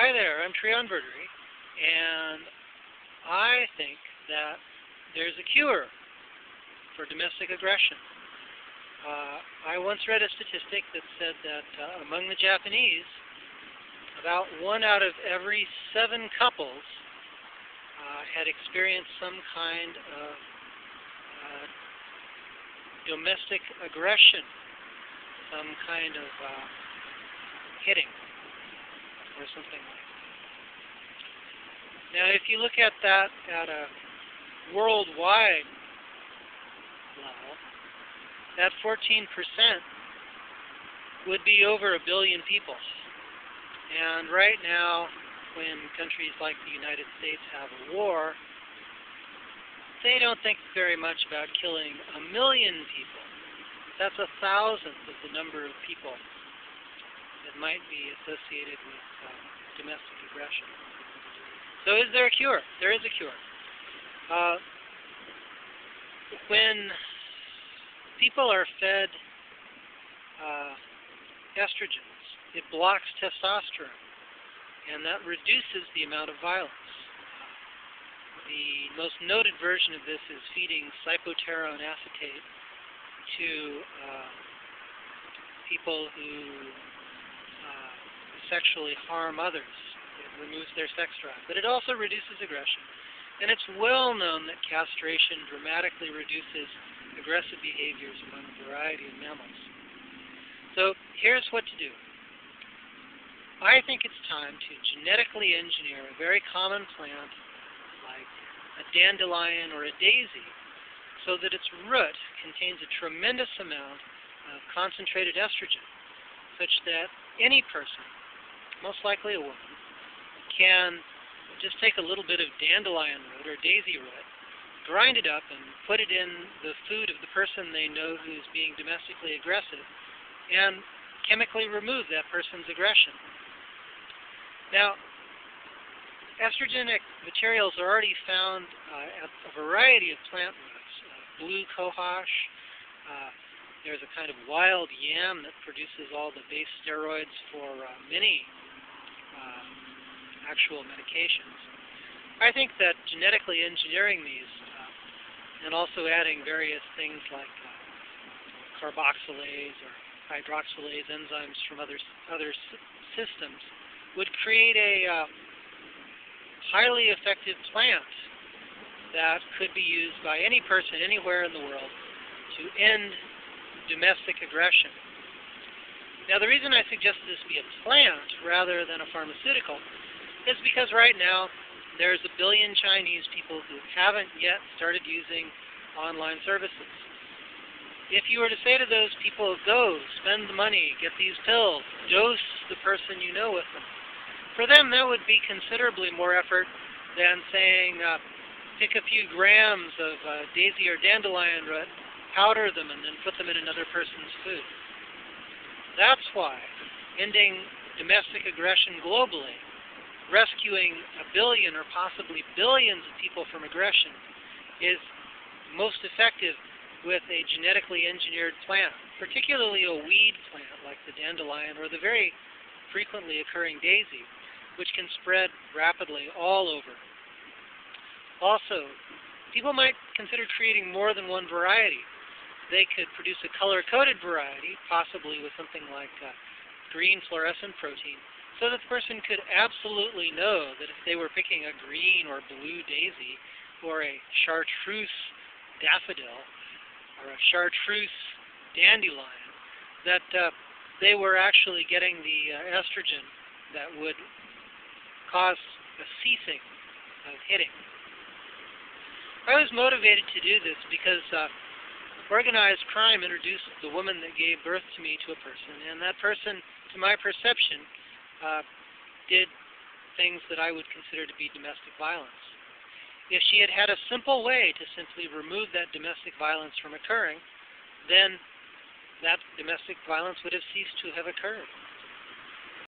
Hi there, I'm Treon Verdery, and I think that there's a cure for domestic aggression. I once read a statistic that said that among the Japanese, about 1 out of every 7 couples had experienced some kind of domestic aggression, some kind of hitting, or something like that. Now, if you look at that at a worldwide level, that 14% would be over 1 billion people. And right now, when countries like the United States have a war, they don't think very much about killing 1 million people. That's 1,000th of the number of people that might be associated with domestic aggression. So is there a cure? There is a cure. When people are fed estrogens, it blocks testosterone, and that reduces the amount of violence. The most noted version of this is feeding cycloterone acetate to people who sexually harm others. It removes their sex drive. But it also reduces aggression. And it's well known that castration dramatically reduces aggressive behaviors among a variety of mammals. So here's what to do. I think it's time to genetically engineer a very common plant like a dandelion or a daisy so that its root contains a tremendous amount of concentrated estrogen, such that any person, most likely a woman, can just take a little bit of dandelion root or daisy root, grind it up and put it in the food of the person they know who's being domestically aggressive, and chemically remove that person's aggression. Now, estrogenic materials are already found at a variety of plant roots. Blue cohosh, there's a kind of wild yam that produces all the base steroids for many actual medications. I think that genetically engineering these and also adding various things like carboxylase or hydroxylase enzymes from other systems would create a highly effective plant that could be used by any person anywhere in the world to end domestic aggression. Now, the reason I suggest this be a plant rather than a pharmaceutical is because right now there's 1 billion Chinese people who haven't yet started using online services. If you were to say to those people, go, spend the money, get these pills, dose the person you know with them, for them that would be considerably more effort than saying, pick a few grams of daisy or dandelion root, powder them, and then put them in another person's food. That's why ending domestic aggression globally, rescuing 1 billion or possibly billions of people from aggression, is most effective with a genetically engineered plant, particularly a weed plant like the dandelion or the very frequently occurring daisy, which can spread rapidly all over. Also, people might consider creating more than one variety. They could produce a color-coded variety, possibly with something like green fluorescent protein, so that the person could absolutely know that if they were picking a green or blue daisy or a chartreuse daffodil or a chartreuse dandelion, that they were actually getting the estrogen that would cause a ceasing of hitting. I was motivated to do this because organized crime introduced the woman that gave birth to me to a person, and that person, to my perception, did things that I would consider to be domestic violence. If she had had a simple way to simply remove that domestic violence from occurring, then that domestic violence would have ceased to have occurred.